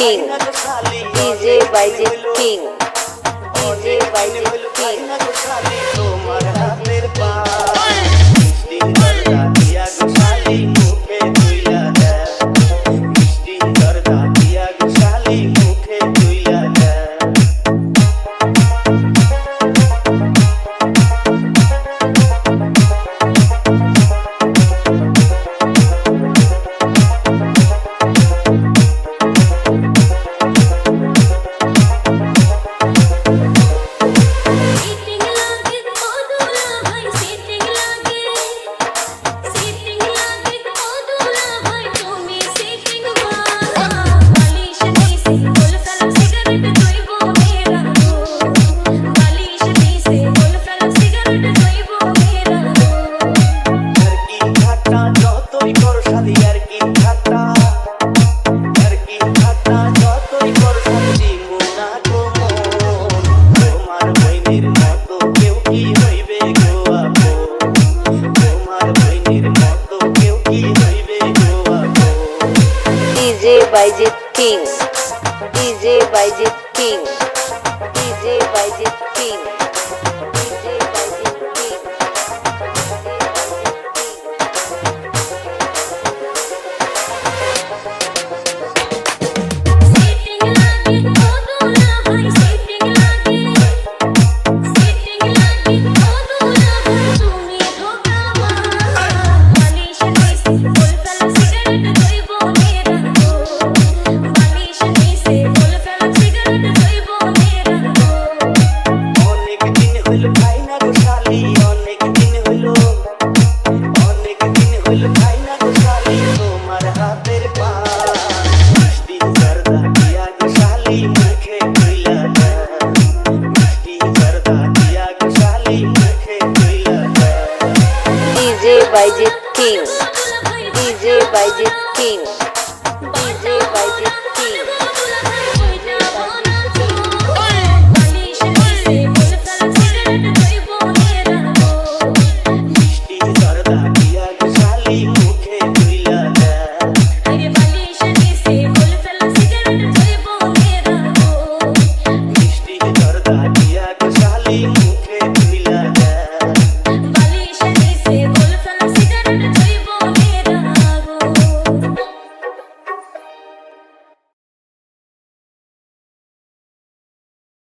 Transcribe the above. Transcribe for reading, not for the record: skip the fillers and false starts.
King, DJ Bijit King, DJ Bijit King. তোমার হাতের পান মিষ্টি জর্দা দিয়া গোশালি মুখে তুইলা দেয় মিষ্টি জর্দা দিয়া গোশালি মুখে তুইলা দেয় DJ Bijit King, DJ Bijit King, DJ Bijit King, DJ Bijit King. DJ Bijit King, DJ Bijit King, DJ Bijit